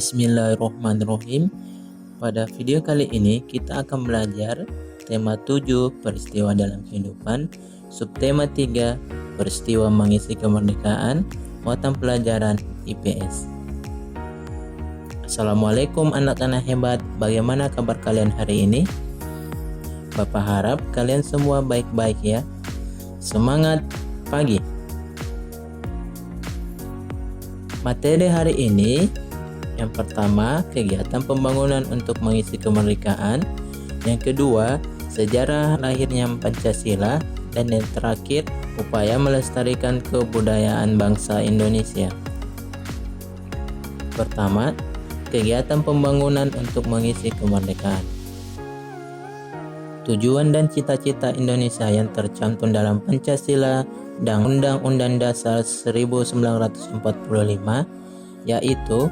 Bismillahirrahmanirrahim. Pada video kali ini kita akan belajar tema 7 peristiwa dalam kehidupan, subtema 3 peristiwa mengisi kemerdekaan, muatan pelajaran IPS. Assalamualaikum anak-anak hebat, bagaimana kabar kalian hari ini? Bapak harap kalian semua baik-baik ya. Semangat pagi. Materi hari ini, yang pertama kegiatan pembangunan untuk mengisi kemerdekaan, yang kedua sejarah lahirnya Pancasila, dan yang terakhir upaya melestarikan kebudayaan bangsa Indonesia. Pertama, kegiatan pembangunan untuk mengisi kemerdekaan. Tujuan dan cita-cita Indonesia yang tercantum dalam Pancasila dan Undang-Undang Dasar 1945 yaitu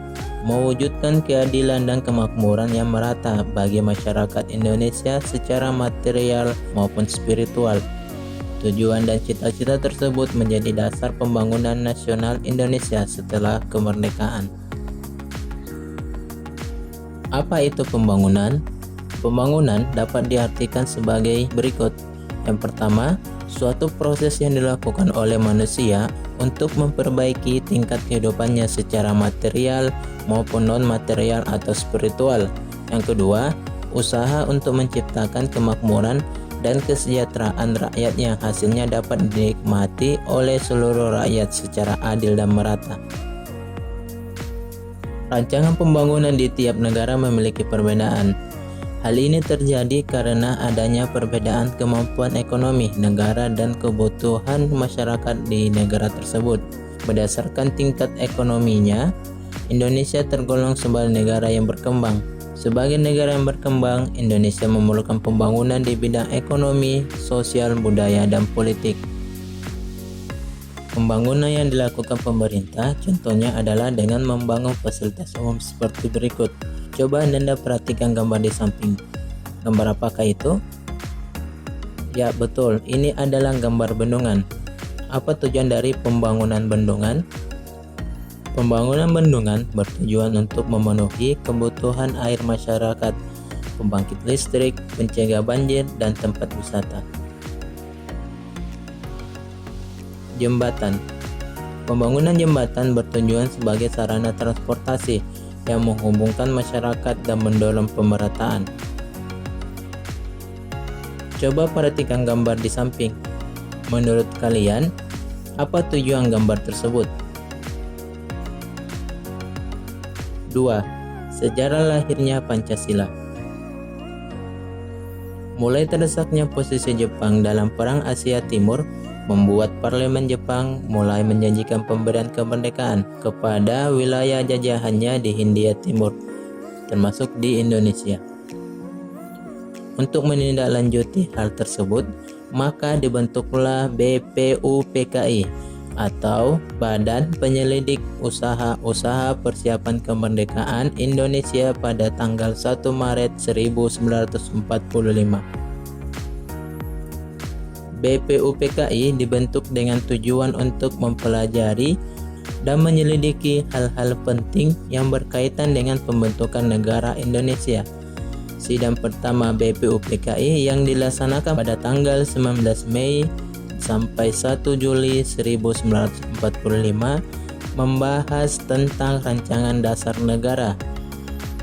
mewujudkan keadilan dan kemakmuran yang merata bagi masyarakat Indonesia secara material maupun spiritual. Tujuan dan cita-cita tersebut menjadi dasar pembangunan nasional Indonesia setelah kemerdekaan. Apa itu pembangunan? Pembangunan dapat diartikan sebagai berikut. Yang pertama, suatu proses yang dilakukan oleh manusia untuk memperbaiki tingkat kehidupannya secara material maupun non-material atau spiritual. Yang kedua, usaha untuk menciptakan kemakmuran dan kesejahteraan rakyat yang hasilnya dapat dinikmati oleh seluruh rakyat secara adil dan merata. Rancangan pembangunan di tiap negara memiliki perbedaan. Hal ini terjadi karena adanya perbedaan kemampuan ekonomi negara dan kebutuhan masyarakat di negara tersebut. Berdasarkan tingkat ekonominya, Indonesia tergolong sebagai negara yang berkembang. Sebagai negara yang berkembang, Indonesia memerlukan pembangunan di bidang ekonomi, sosial, budaya, dan politik. Pembangunan yang dilakukan pemerintah contohnya adalah dengan membangun fasilitas umum seperti berikut. Coba Anda perhatikan gambar di samping. Gambar apakah itu? Ya betul, ini adalah gambar bendungan. Apa tujuan dari pembangunan bendungan? Pembangunan bendungan bertujuan untuk memenuhi kebutuhan air masyarakat, pembangkit listrik, pencegah banjir, dan tempat wisata. Jembatan. Pembangunan jembatan bertujuan sebagai sarana transportasi yang menghubungkan masyarakat dan mendorong pemerataan. Coba perhatikan gambar di samping. Menurut kalian, apa tujuan gambar tersebut? 2. Sejarah lahirnya Pancasila. Mulai terdesaknya posisi Jepang dalam Perang Asia Timur membuat parlemen Jepang mulai menjanjikan pemberian kemerdekaan kepada wilayah jajahannya di Hindia Timur, termasuk di Indonesia. Untuk menindaklanjuti hal tersebut, maka dibentuklah BPUPKI atau Badan Penyelidik Usaha-Usaha Persiapan Kemerdekaan Indonesia pada tanggal 1 Maret 1945. BPUPKI dibentuk dengan tujuan untuk mempelajari dan menyelidiki hal-hal penting yang berkaitan dengan pembentukan negara Indonesia. Sidang pertama BPUPKI yang dilaksanakan pada tanggal 19 Mei sampai 1 Juli 1945 membahas tentang rancangan dasar negara.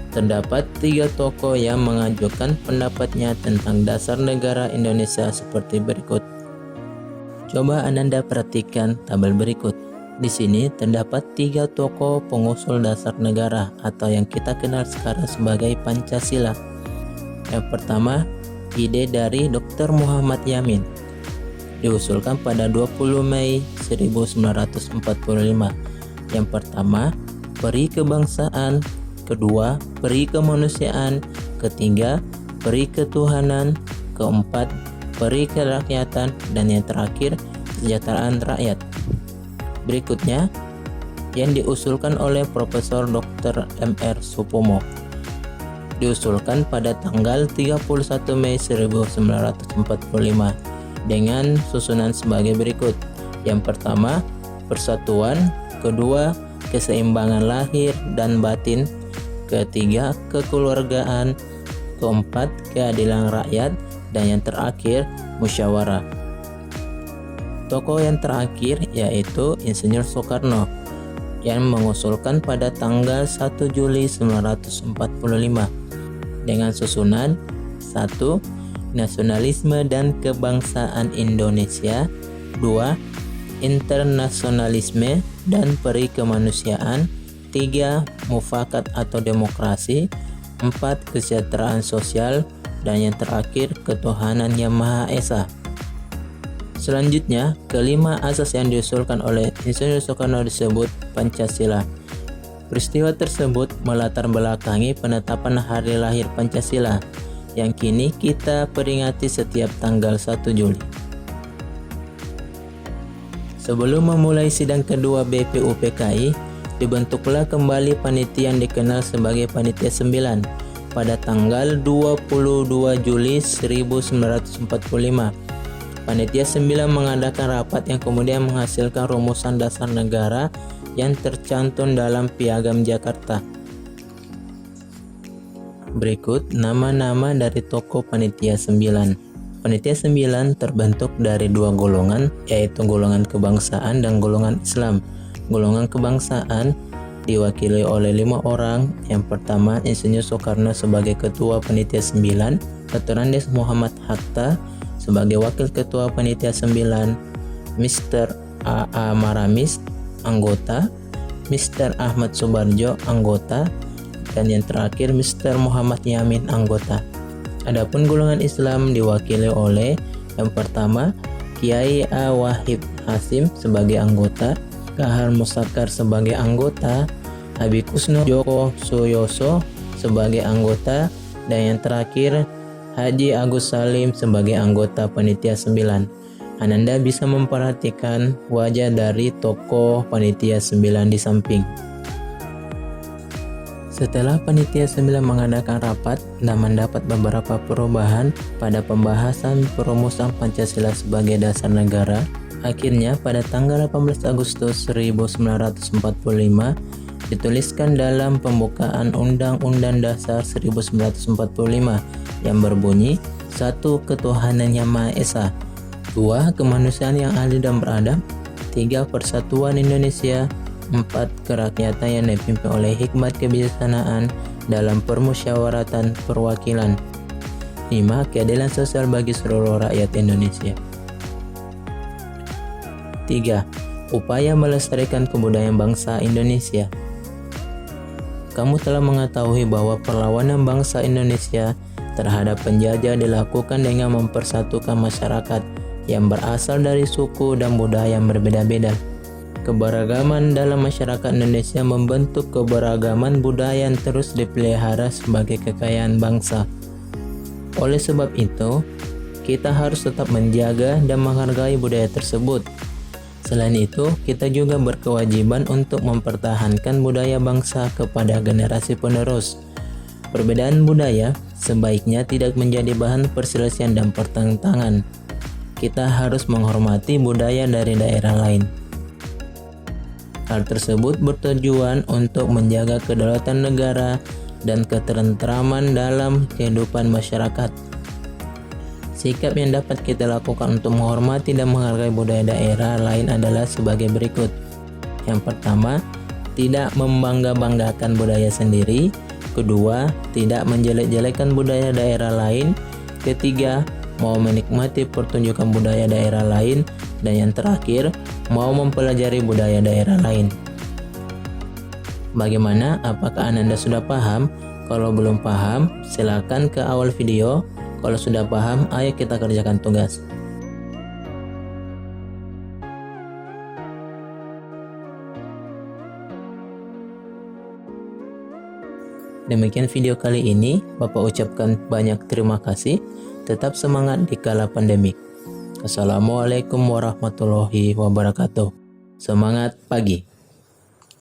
Terdapat 3 tokoh yang mengajukan pendapatnya tentang dasar negara Indonesia seperti berikut. Coba Anda perhatikan tabel berikut. Di sini terdapat 3 tokoh pengusul dasar negara atau yang kita kenal sekarang sebagai Pancasila. Yang pertama, ide dari Dr. Muhammad Yamin. Diusulkan pada 20 Mei 1945. Yang pertama, peri kebangsaan. Kedua, peri kemanusiaan. Ketiga, peri ketuhanan. Keempat, peri kerakyatan. Dan yang terakhir, kesejahteraan rakyat. Berikutnya, yang diusulkan oleh Profesor Dr. M.R. Supomo. Diusulkan pada tanggal 31 Mei 1945 dengan susunan sebagai berikut. Yang pertama, persatuan. Kedua, keseimbangan lahir dan batin. ketiga kekeluargaan, keempat keadilan rakyat, dan yang terakhir musyawarah. Tokoh yang terakhir yaitu Insinyur Soekarno yang mengusulkan pada tanggal 1 Juli 1945 dengan susunan 1. Nasionalisme dan kebangsaan Indonesia, 2. Internasionalisme dan peri kemanusiaan, 3. Mufakat atau demokrasi, 4. Kesejahteraan sosial, dan yang terakhir ketuhanan yang Maha Esa. Selanjutnya, kelima asas yang diusulkan oleh Insinyur Soekarno disebut Pancasila. Peristiwa tersebut melatar belakangi penetapan hari lahir Pancasila yang kini kita peringati setiap tanggal 1 Juli. Sebelum memulai sidang kedua BPUPKI, dibentuklah kembali panitia yang dikenal sebagai Panitia 9 pada tanggal 22 Juli 1945. Panitia 9 mengadakan rapat yang kemudian menghasilkan rumusan dasar negara yang tercantum dalam Piagam Jakarta. Berikut nama-nama dari tokoh Panitia 9. Panitia 9 terbentuk dari dua golongan, yaitu golongan kebangsaan dan golongan Islam. Golongan kebangsaan diwakili oleh 5 orang. Yang pertama, Insinyur Soekarno sebagai Ketua Panitia 9, Dr. Andes Muhammad Hatta sebagai Wakil Ketua Panitia 9, Mr. A.A. Maramis, anggota, Mr. Ahmad Subarjo, anggota, dan yang terakhir Mr. Muhammad Yamin, anggota. Adapun golongan Islam diwakili oleh yang pertama, Kiai A. Wahid Hasim sebagai anggota, Kahar Musakar sebagai anggota, Habib Kusno Joko Suyoso sebagai anggota, dan yang terakhir Haji Agus Salim sebagai anggota Panitia 9. Ananda bisa memperhatikan wajah dari tokoh Panitia 9 di samping. Setelah Panitia 9 mengadakan rapat dan mendapat beberapa perubahan pada pembahasan perumusan Pancasila sebagai dasar negara, akhirnya pada tanggal 18 Agustus 1945 dituliskan dalam pembukaan Undang-Undang Dasar 1945 yang berbunyi 1. Ketuhanan yang Maha Esa, 2. Kemanusiaan yang adil dan beradab, 3. Persatuan Indonesia, 4. Kerakyatan yang dipimpin oleh hikmat kebijaksanaan dalam permusyawaratan perwakilan, 5. Keadilan sosial bagi seluruh rakyat Indonesia. 3. Upaya melestarikan kebudayaan bangsa Indonesia. Kamu telah mengetahui bahwa perlawanan bangsa Indonesia terhadap penjajah dilakukan dengan mempersatukan masyarakat yang berasal dari suku dan budaya yang berbeda-beda. Keberagaman dalam masyarakat Indonesia membentuk keberagaman budaya yang terus dipelihara sebagai kekayaan bangsa. Oleh sebab itu, kita harus tetap menjaga dan menghargai budaya tersebut. Selain itu, kita juga berkewajiban untuk mempertahankan budaya bangsa kepada generasi penerus. Perbedaan budaya sebaiknya tidak menjadi bahan perselisihan dan pertentangan. Kita harus menghormati budaya dari daerah lain. Hal tersebut bertujuan untuk menjaga kedaulatan negara dan ketentraman dalam kehidupan masyarakat. Sikap yang dapat kita lakukan untuk menghormati dan menghargai budaya daerah lain adalah sebagai berikut. Yang pertama, tidak membangga-banggakan budaya sendiri. Kedua, tidak menjelek-jelekan budaya daerah lain. Ketiga, mau menikmati pertunjukan budaya daerah lain. Dan yang terakhir, mau mempelajari budaya daerah lain. Bagaimana? Apakah Anda sudah paham? Kalau belum paham, silakan ke awal video. Kalau sudah paham, ayo kita kerjakan tugas. Demikian video kali ini, Bapak ucapkan banyak terima kasih. Tetap semangat di kala pandemik. Assalamualaikum warahmatullahi wabarakatuh. Semangat pagi.